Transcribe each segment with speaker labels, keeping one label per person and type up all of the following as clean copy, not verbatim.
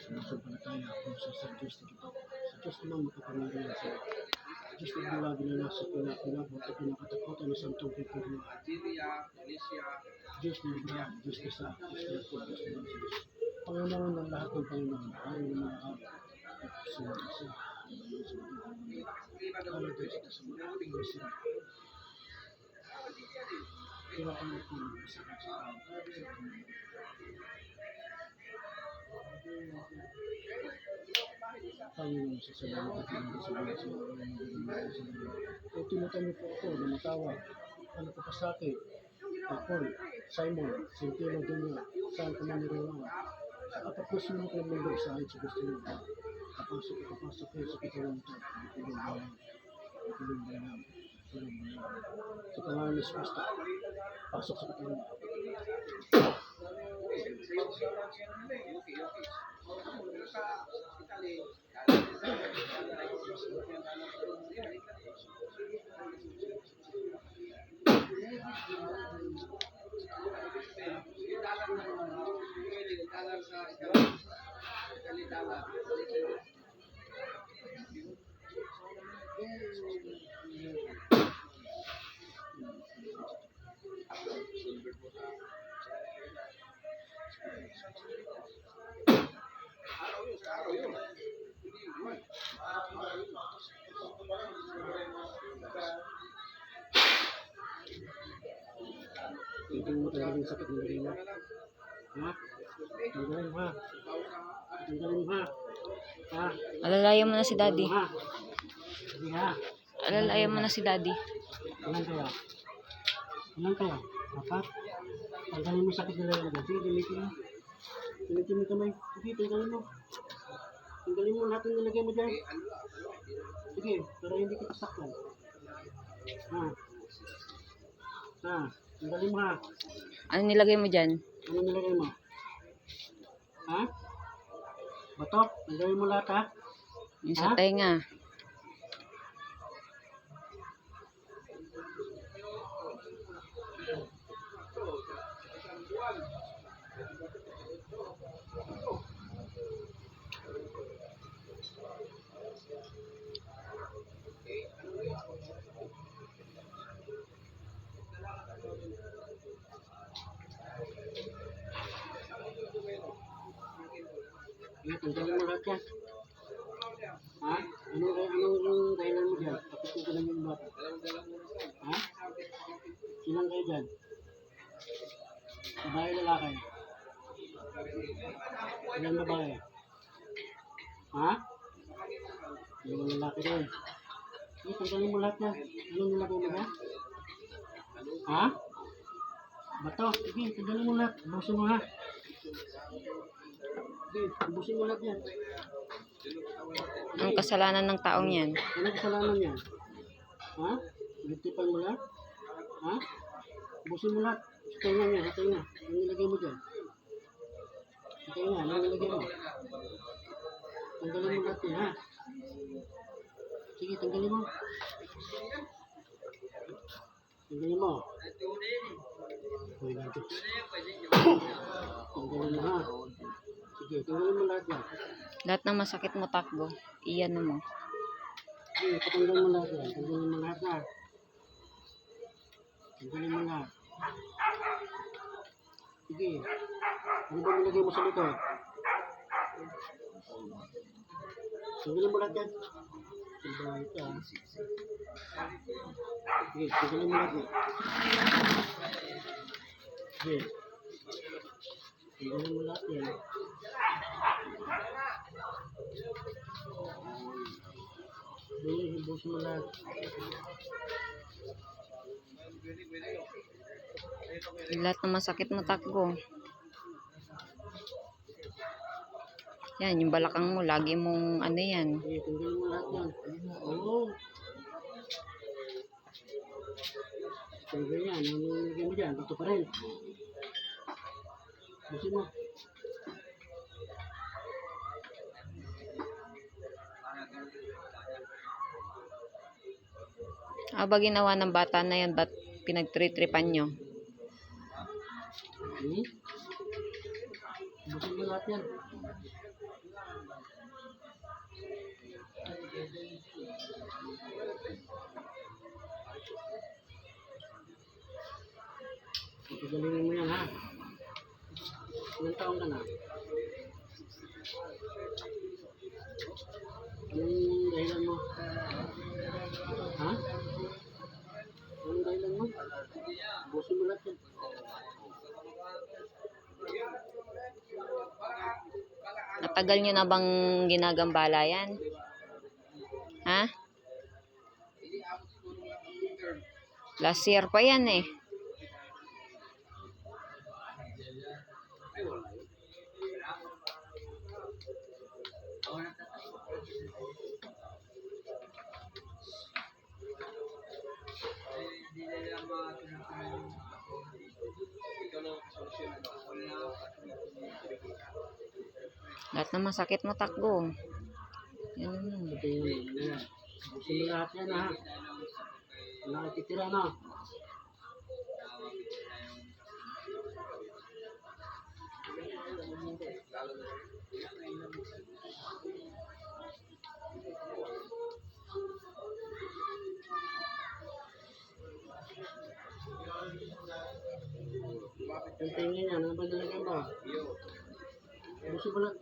Speaker 1: Sumasampalataya ako sa Diyos na ito. Sa Diyos naman makapangyarihan sa Diyos na bulagi na nasa pinabot at pinakatakutan ng santong pipigil. Diyos na ibrahim, Diyos na sa, Diyos na ako, Diyos na Diyos. Panginoon ng lahat ng Panginoon, ayaw ng mga araw. Sumasa, ayaw din sila sa mga pinagsirat. Kaya ang magpulong sa kasarang Panginoon sa salamat at pinagsirat sa mga kaya tinutanyo po ako na matawag. Ano ko pa sa akin? Paul, Simon, Sintino Dunya, saan ka man niriwan? Sa apat na sunod ng mundo sa akin sa gusto nyo. Kapasok kayo sa katawan ito. Ikulong bayan. Sa pangalan ni Kristo, pasok sa katawan. Hindi mo tanggalin sakit ng diri mo. Ha? Tanggalin mo ha. Tanggalin mo ha. Ha?
Speaker 2: Alalayan mo na si Daddy.
Speaker 1: Sige ha.
Speaker 2: Alalayan mo na si Daddy.
Speaker 1: Ilan kaya? Ilan kaya? Apat? Tanggalin mo sakit ng diri mo. Sige, gamitin mo. Gamitin mo kamay. Sige, tanggalin mo. Tanggalin mo lahat ng nilagay mo dyan. Sige, pero hindi kita saktan. Ha? Ha? Tanggalin mo ha.
Speaker 2: Ano nilagay mo dyan?
Speaker 1: Ano nilagay mo? Ha? Batok? Tanggalin mo lahat ha?
Speaker 2: Yung sa tenga.
Speaker 1: Tanggalin mo lahat yan. Ha? Anong dahilan mo dyan? Tapos ko lang yung bata. Ha? Ilan kayo dyan? Babae lalaki? Ilan babae? Ha? Ilan lalaki rin? Tanggalin mo lahat yan. Anong nilagay mo dyan? Ha? Bato? Sige, tanggalin mo lahat. Busin mo ha. Sige, busin mo lahat yan.
Speaker 2: Ang kasalanan ng taong yan.
Speaker 1: Ano kasalanan yan? Ha? Litipan mo lahat? Ha? Busin mo lahat. Sa tenga niya, sa tenga. Ano nilagay mo dyan? Sa tenga, ano nilagay mo? Tanggalin mo lahat yan, ha? Sige, tanggalin mo. Tanggalin mo. Uy, ganito. Tanggalin mo, ha? Sige, tanggalin mo lahat yan.
Speaker 2: Lahat ng masakit mo takbo. Iyan mo.
Speaker 1: Sige, patanggal mo lahat yan. Tanggalin mo lahat na. Tanggalin mo lahat. Sige. Ano ba nilagay mo sa likod? Tanggalin mo lahat yan. Tanggalin ito, ha? Sige, tanggalin mo lahat yan. Sige. Tanggalin mo lahat yan. Sige, hibusin mo lahat.
Speaker 2: Lahat ng masakit mo takbo. Yan, yung balakang mo, lagi mong ano yan.
Speaker 1: Sige, tanggalin mo lahat yan. Oo. Tanggal yan. Ano nilagay mo dyan? Dito pa rin. Busin mo.
Speaker 2: Aba ginawa ng bata na yan, ba't pinagtritripan nyo?
Speaker 1: Busin mo lahat yan. Gagalingin mo yan, ha? Ilang taon ka na? Anong dahilan mo? Ha? Anong dahilan mo? Busin mo lahat yan.
Speaker 2: Matagal nyo na bang ginagambala yan? Ha? Last year pa yan eh. Lahat na masakit mo takbo. Yan naman.
Speaker 1: Busin mo lahat yan, ha? Wala ka titira na. Yung tingin niya, ano ba nalagyan mo? Busin mo lahat.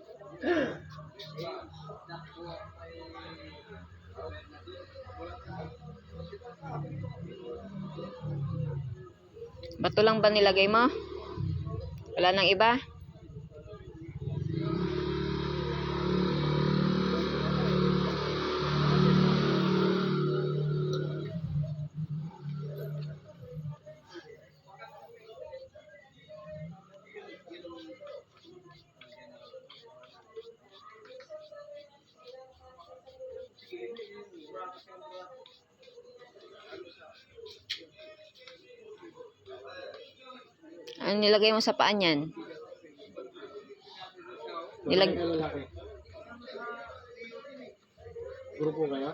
Speaker 2: Bato lang ba nilagay mo? Wala nang iba? Ano nilagay mo sa paan yan?
Speaker 1: Lalaki. Grupo kaya?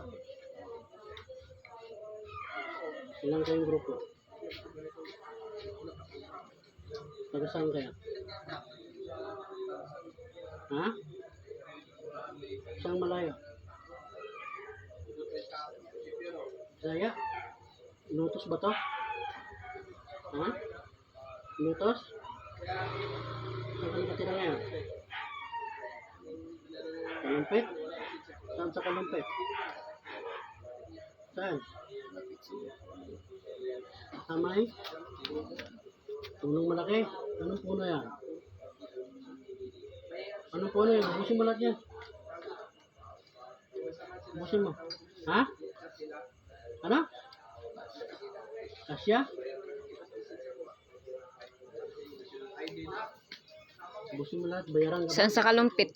Speaker 1: Ilang kayong grupo? Taga saan kaya? Ha? Saan malayo? Saya? Inutos ba to? Ha? Inutos? Saan ka nakatira ngayon? Kalumpit? Saan sa Kalumpit? Saan? Tamay? Punong malaki? Anong puno yan? Anong puno yan? Busin mo lahat yan. Busin mo. Ha? Ano? Asya? Busin mo lahat. Bayaran ka ba?
Speaker 2: Saan sa Kalumpit?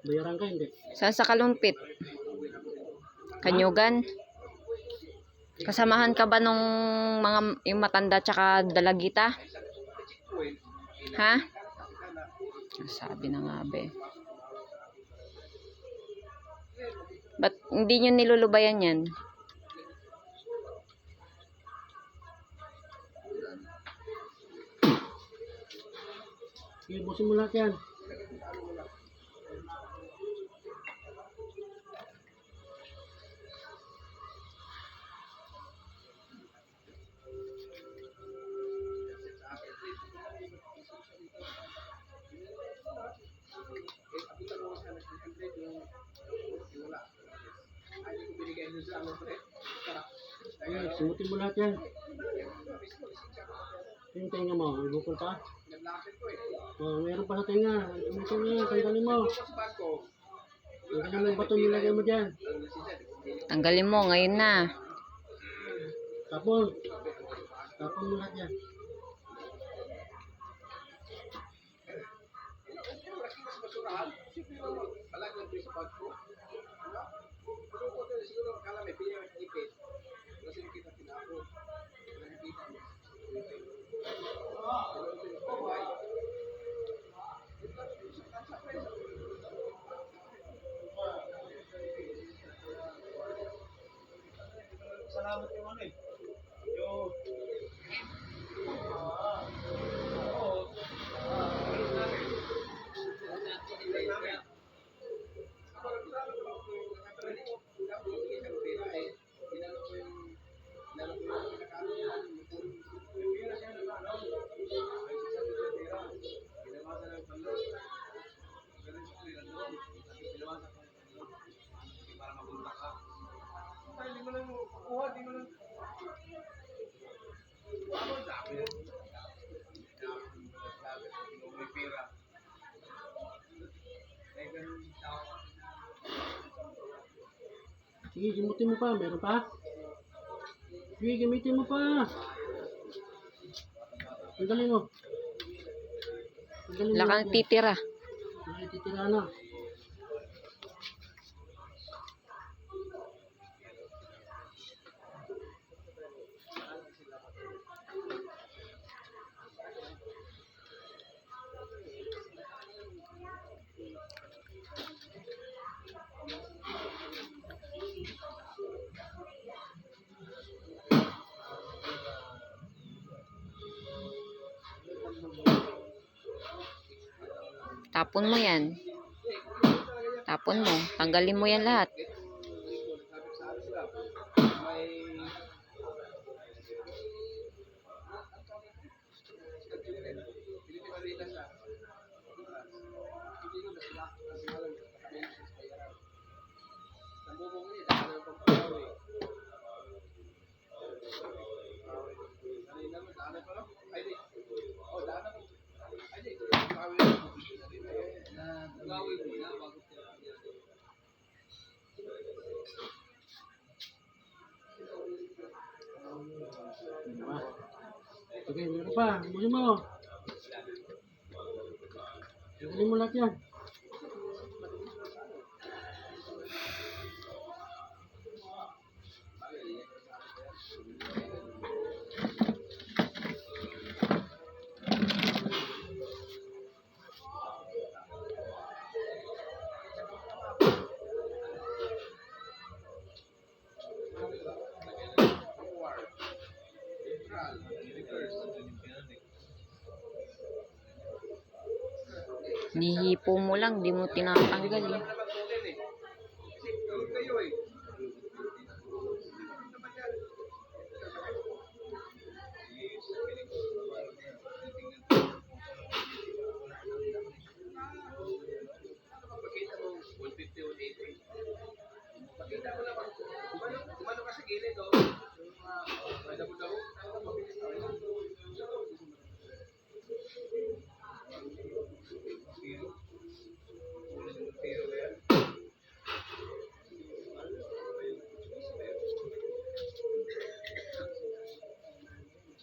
Speaker 1: Bayaran ka hindi?
Speaker 2: Saan sa Kalumpit? Kanyugan? Kasamahan ka ba nung mga yung matanda tsaka dalagita? Ha? Sabi na nga be. Ba't hindi nyo nilulubayan yan?
Speaker 1: Sige, busin mo lahat yan. Simutin mo lahat yan. Yung tenga mo, may bukol pa? Meron pa sa tenga. Simutin mo yan, tanggalin mo. Tanggalin mo yung bato nilagay mo dyan.
Speaker 2: Tanggalin mo, ngayon na.
Speaker 1: Tapon. Tapon mo lahat yan. Salamat yung ano eh. Yung Sige, gimutin mo pa. Meron pa? Sige, gamitin mo pa. Tanggalin mo. Tanggalin mo.
Speaker 2: Lakang titira.
Speaker 1: Sige, titira na.
Speaker 2: Tapon mo yan. Tapon mo. Tanggalin mo yan lahat.
Speaker 1: Okay, meron pa. Busin mo. Tanggalin mo lahat yan.
Speaker 2: Nihipo mo lang. Di mo tinatanggal eh.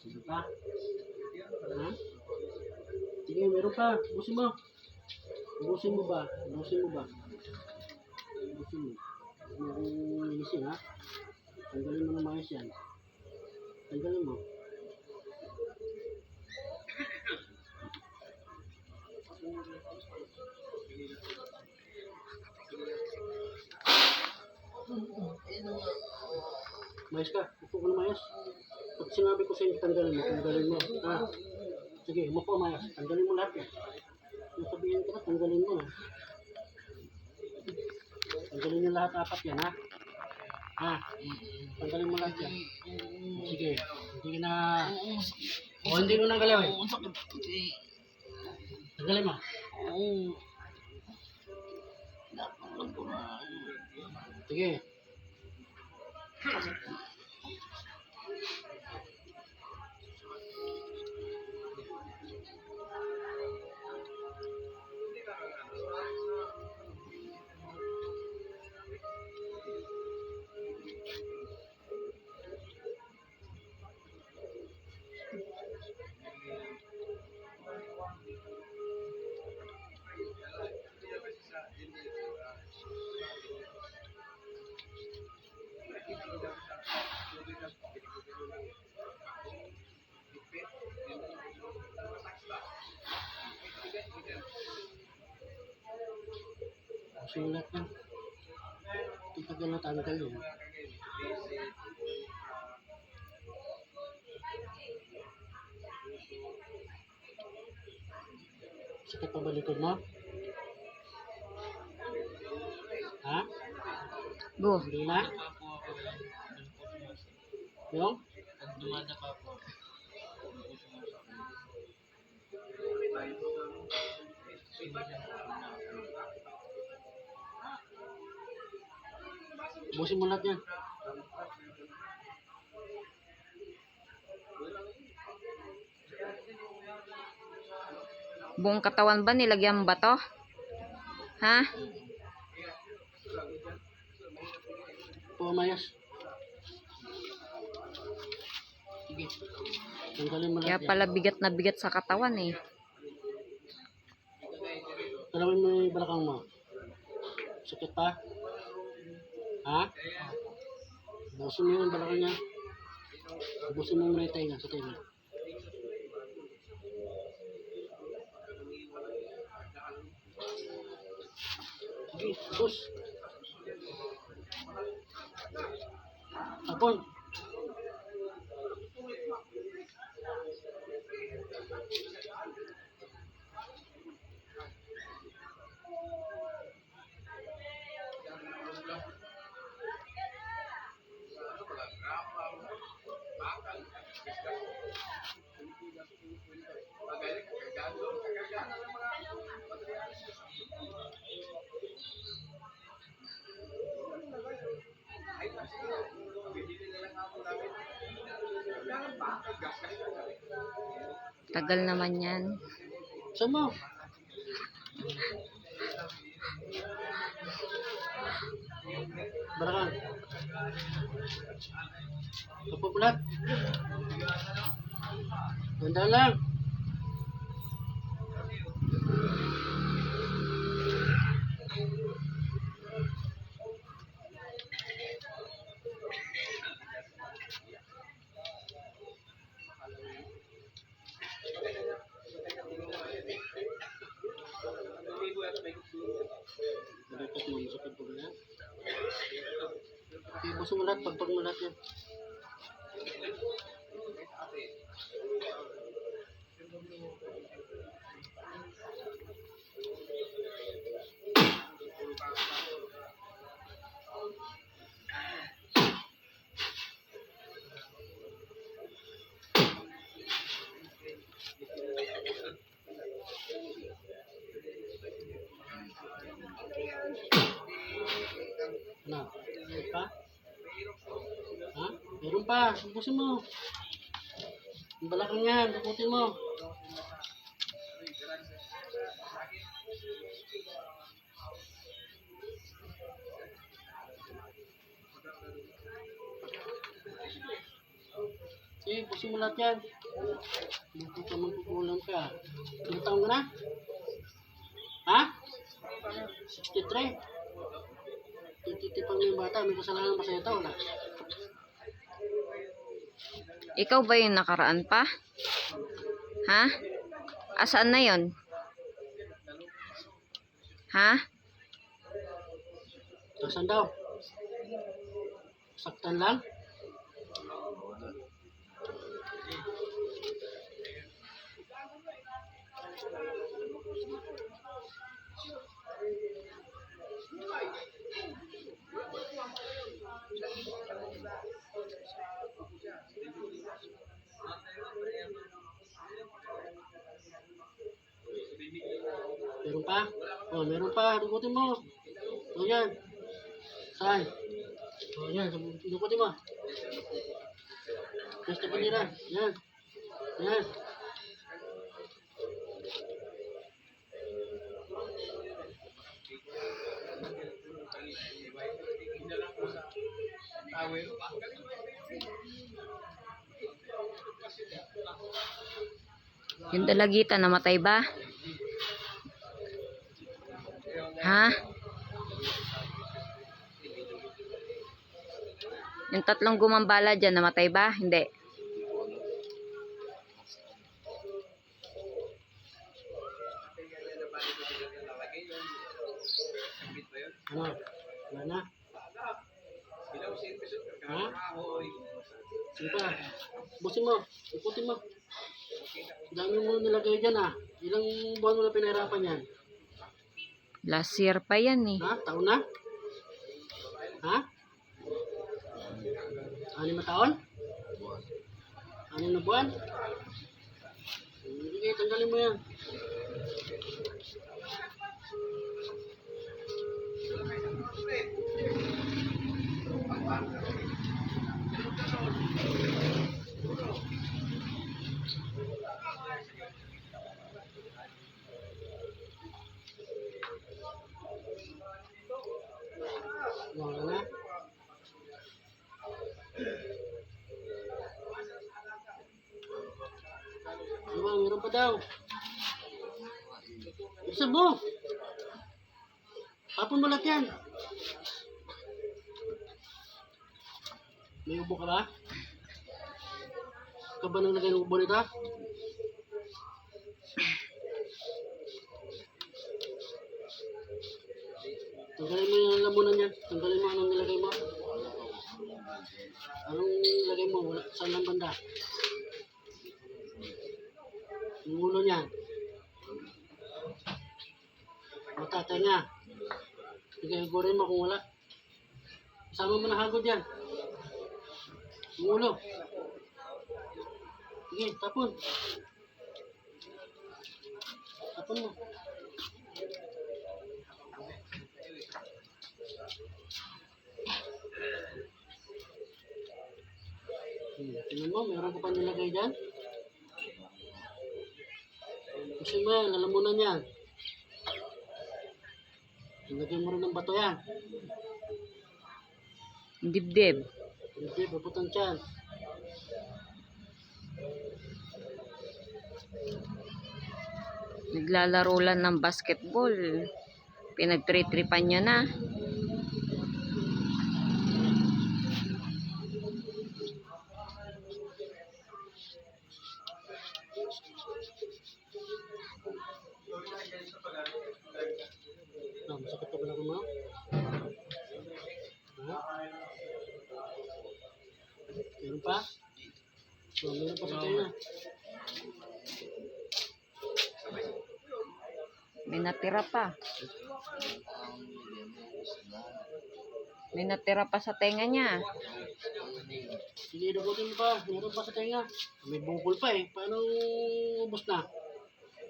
Speaker 1: Sige pa. Ha? Sige, meron pa. Busin mo. Busin mo ba? Busin mo ba? Busin mo. Merong inisin, ha? Tanggalin mo ng mayos yan. Tanggalin mo. Mayos ka. Upo ka na mayos. Pag sinabi ko sa inyo, tanggalin mo. Ha? Sige, umupo mayos. Tanggalin mo lahat yan. Kung sabihin ko na, tanggalin mo na. Tanggalin niyo lahat apat yan, ha? Ha? Tanggalin mo lahat yan. Sige. Hindi na... O, hindi mo nang galawin. Tanggalin mo. Sige. Sulat na. Tagal na tanggal yun. Sakit pa ba likod mo? Ha?
Speaker 2: Go.
Speaker 1: Hindi na? Yung? Busin mo lahat yan.
Speaker 2: Buong katawan ba nilagyan ba to? Ha?
Speaker 1: pumayas. Sige. Tanggalin mo
Speaker 2: Kaya
Speaker 1: lahat yan.
Speaker 2: pala bigat na bigat sa katawan eh.
Speaker 1: Talawin mo yung balakang mo. Sakit pa? Ha? Busin mo yung balakang niya. Busin mo muna yung tainga sa tainga. Sige, bus. Tapon.
Speaker 2: Tagal naman yan.
Speaker 1: Saan mo? Balakang. Kapupulat. Ganda lang. Dapat mo masakit po na. Ibuso mo lahat, pagpag mo lahat yan. Ano? Meron pa? Ha? Meron pa. Ibusin mo. Ang balakang yan. Takutin mo. Sige, ibusin mo lahat yan. Hindi ka magkukulang ka. Ilang taon ka na? Ha? 63? Titipang mo yung bata. May kasalanan ba sa'yo ito? Wala.
Speaker 2: Ikaw ba yung nakaraan pa? Ha? Asaan na yon? Ha?
Speaker 1: Nasaan daw? Saktan lang? Meron pa? Oh, meron pa. Dukutin mo. O yan. Saan? O yan. Dukutin mo. Basta kanila. Yan. Yan.
Speaker 2: Yung dalagita namatay ba? Ha? Yung tatlong gumambala dyan, namatay ba? Hindi.
Speaker 1: Ano? Wala na? Ha? Sige pa. Busin mo. Ikutin mo. Dami mo nilagay dyan ah. Ilang buwan mo na pinahirapan yan?
Speaker 2: Last year pa yan eh.
Speaker 1: Ha? Taon na? Ha? 6 na taon? 6 na buwan? Sige, tanggalin mo yan. Wala na? daw. Bilisan mo. Tapon mo lahat yan. May ubo ka ba? Ka ba nang lagay ng ubo nito? Tanggalin mo yung lamunan yan. Tanggalin mo anong nilagay mo. Anong nilagay mo? Wala, saan lang banda? Yung ulo niyan. Matatay niya. Sige, gurin mo kung wala. Sama mo na hagod yan. Yung ulo. Sige, tapon. Tapon mo. Tingnan mo, meron ka pa nilagay dyan. Kasi mo yan, lalamunan yan. Nilagay mo rin ng bato yan.
Speaker 2: Dibdib.
Speaker 1: Hindi, babutang tiyan.
Speaker 2: Naglalaro lang ng basketball. Pinagtritripan niya na.
Speaker 1: Masakit pa ba lang mo? Meron pa? Meron pa sa tayo.
Speaker 2: May natira pa. May natira pa sa tenga niya.
Speaker 1: Sige, dabutin mo pa. Meron pa sa tenga. May bukol pa eh. Paano ubos na?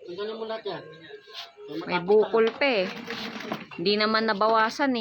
Speaker 1: Tanggalin mo lahat yan.
Speaker 2: May bukol pa eh. Hindi naman nabawasan eh.